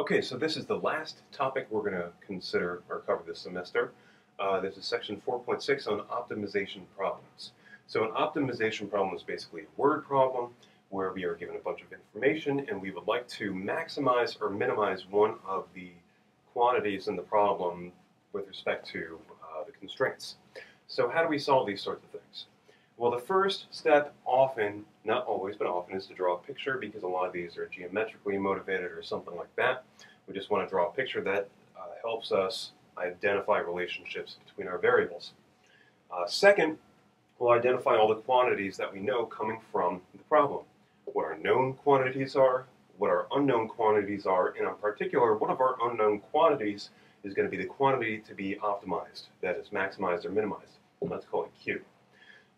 Okay, so this is the last topic we're going to consider or cover this semester. This is section 4.6 on optimization problems. So an optimization problem is basically a word problem where we are given a bunch of information and we would like to maximize or minimize one of the quantities in the problem with respect to the constraints. So how do we solve these sorts of things? Well, the first step often, not always, but often, is to draw a picture because a lot of these are geometrically motivated or something like that. We just want to draw a picture that helps us identify relationships between our variables. Second, we'll identify all the quantities that we know coming from the problem. What our known quantities are, what our unknown quantities are, and in particular, one of our unknown quantities is going to be the quantity to be optimized, that is maximized or minimized. Let's call it Q.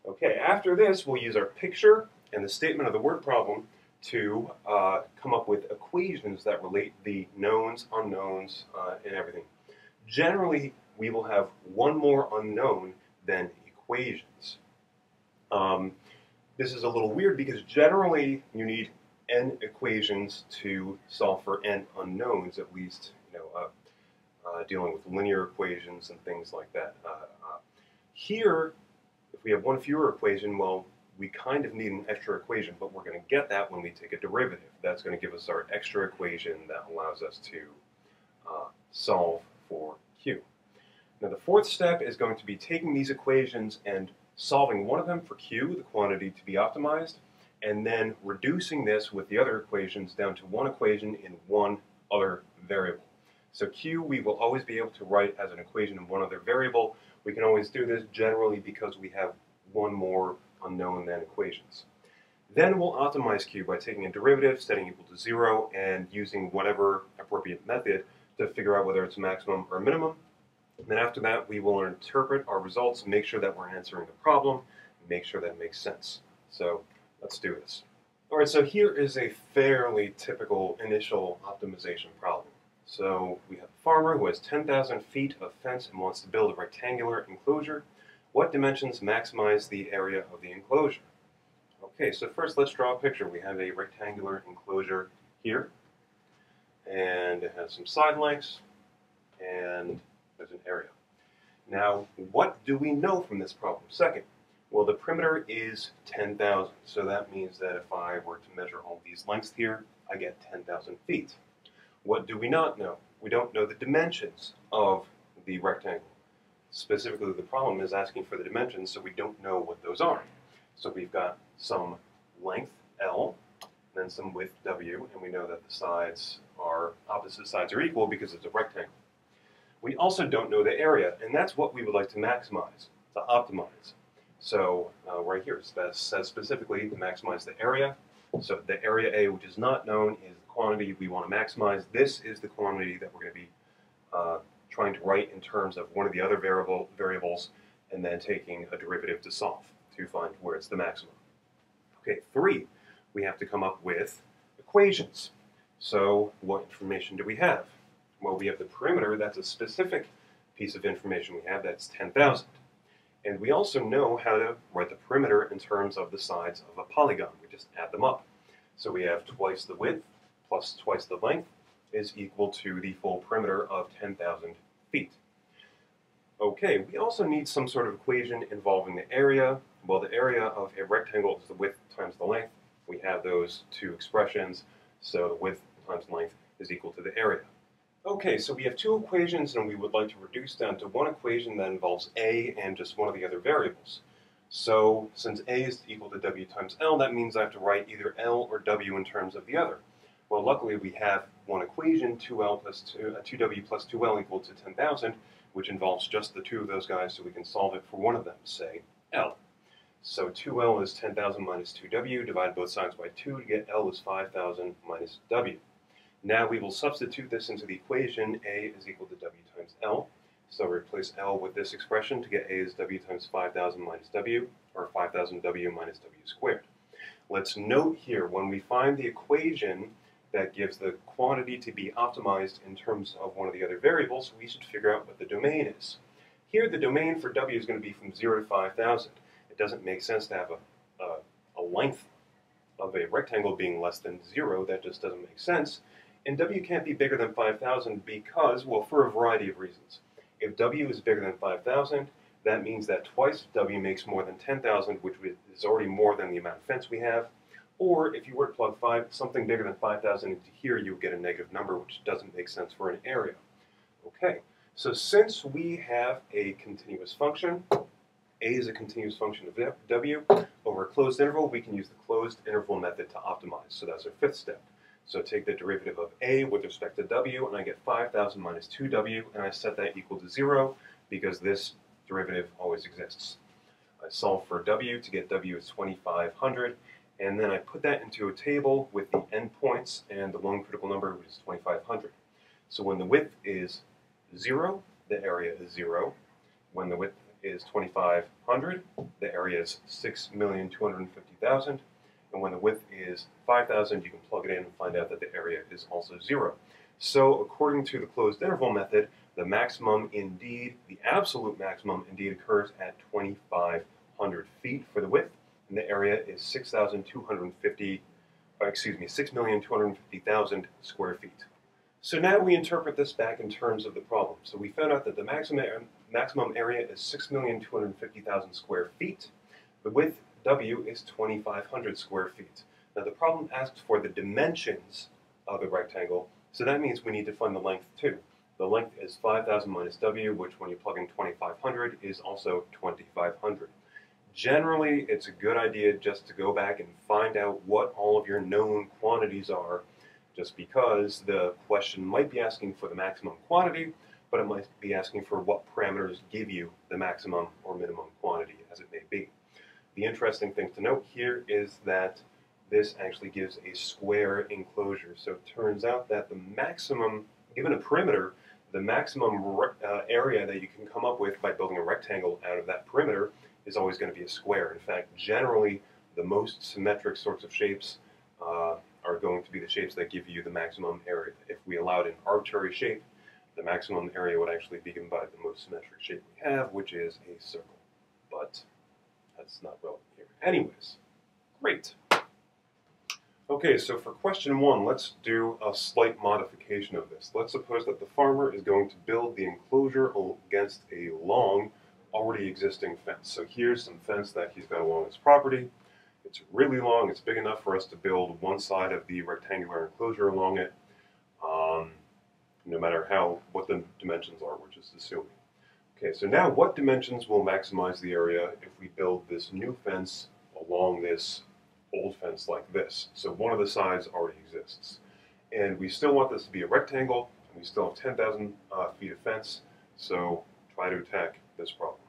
Okay, after this, we'll use our picture and the statement of the word problem to come up with equations that relate the knowns, unknowns, and everything. Generally, we will have one more unknown than equations. This is a little weird because generally you need n equations to solve for n unknowns, at least, dealing with linear equations and things like that. Here, if we have one fewer equation, well, we kind of need an extra equation, but we're going to get that when we take a derivative. That's going to give us our extra equation that allows us to solve for Q. Now the fourth step is going to be taking these equations and solving one of them for Q, the quantity to be optimized, and then reducing this with the other equations down to one equation in one other variable. So Q we will always be able to write as an equation in one other variable. We can always do this generally because we have one more unknown than equations. Then we'll optimize Q by taking a derivative, setting equal to 0, and using whatever appropriate method to figure out whether it's maximum or minimum. And then after that, we will interpret our results, make sure that we're answering the problem, make sure that it makes sense. So let's do this. All right, so here is a fairly typical initial optimization problem. So we have a farmer who has 10,000 feet of fence and wants to build a rectangular enclosure. What dimensions maximize the area of the enclosure? Okay, so first let's draw a picture. We have a rectangular enclosure here, and it has some side lengths, and there's an area. Now, what do we know from this problem? Second, well, the perimeter is 10,000, so that means that if I were to measure all these lengths here, I get 10,000 feet. What do we not know? We don't know the dimensions of the rectangle. Specifically, the problem is asking for the dimensions, so we don't know what those are. So we've got some length, L, and then some width, W, and we know that the sides are, opposite sides are equal because it's a rectangle. We also don't know the area, and that's what we would like to maximize, to optimize. So right here, it says specifically to maximize the area. So the area A, which is not known, is the quantity we want to maximize. This is the quantity that we're going to be trying to write in terms of one of the other variables, and then taking a derivative to solve to find where it's the maximum. Okay, 3, we have to come up with equations. So what information do we have? Well, we have the perimeter. That's a specific piece of information we have. That's 10,000. And we also know how to write the perimeter in terms of the sides of a polygon. We just add them up. So we have twice the width plus twice the length is equal to the full perimeter of 10,000 feet. Okay, we also need some sort of equation involving the area. Well, the area of a rectangle is the width times the length. We have those two expressions, so the width times length is equal to the area. Okay, so we have two equations, and we would like to reduce down to one equation that involves A and just one of the other variables. So since A is equal to W times L, that means I have to write either L or W in terms of the other. Well, luckily we have one equation, 2W plus 2L equal to 10,000, which involves just the two of those guys, so we can solve it for one of them, say L. So 2L is 10,000 minus 2W, divide both sides by 2 to get L is 5,000 minus W. Now we will substitute this into the equation A is equal to W times L. So replace L with this expression to get A is W times 5,000 minus W, or 5,000 W minus W squared. Let's note here, when we find the equation that gives the quantity to be optimized in terms of one of the other variables, we should figure out what the domain is. Here the domain for W is going to be from 0 to 5,000. It doesn't make sense to have a length of a rectangle being less than 0. That just doesn't make sense. And W can't be bigger than 5,000 because, well, for a variety of reasons. If W is bigger than 5,000, that means that twice W makes more than 10,000, which is already more than the amount of fence we have. Or if you were to plug something bigger than 5,000 into here, you would get a negative number, which doesn't make sense for an area. Okay, so since we have a continuous function, A is a continuous function of W, over a closed interval, we can use the closed interval method to optimize. So that's our fifth step. So take the derivative of A with respect to W, and I get 5,000 minus 2W, and I set that equal to 0 because this derivative always exists. I solve for W to get W is 2,500, and then I put that into a table with the endpoints and the lone critical number, which is 2,500. So when the width is 0, the area is 0. When the width is 2,500, the area is 6,250,000. And when the width is 5,000, you can plug it in and find out that the area is also 0. So according to the closed interval method, the maximum indeed, the absolute maximum indeed occurs at 2,500 feet for the width, and the area is 6,250,000 square feet. So now we interpret this back in terms of the problem. So we found out that the maximum area is 6,250,000 square feet. The width W is 2,500 square feet. Now the problem asks for the dimensions of the rectangle, so that means we need to find the length too. The length is 5,000 minus W, which when you plug in 2,500 is also 2,500. Generally, it's a good idea just to go back and find out what all of your known quantities are, just because the question might be asking for the maximum quantity, but it might be asking for what parameters give you the maximum or minimum quantity, as it may be. The interesting thing to note here is that this actually gives a square enclosure. So it turns out that the maximum, given a perimeter, the maximum area that you can come up with by building a rectangle out of that perimeter is always going to be a square. In fact, generally, the most symmetric sorts of shapes are going to be the shapes that give you the maximum area. If we allowed an arbitrary shape, the maximum area would actually be given by the most symmetric shape we have, which is a circle. But that's not relevant here. Anyways, great. Okay, so for question 1, let's do a slight modification of this. Let's suppose that the farmer is going to build the enclosure against a long, already existing fence. So here's some fence that he's got along his property. It's really long. It's big enough for us to build one side of the rectangular enclosure along it, no matter what the dimensions are, which is assuming. Okay, so now what dimensions will maximize the area if we build this new fence along this old fence like this? So one of the sides already exists. And we still want this to be a rectangle, and we still have 10,000 feet of fence, so try to attack this problem.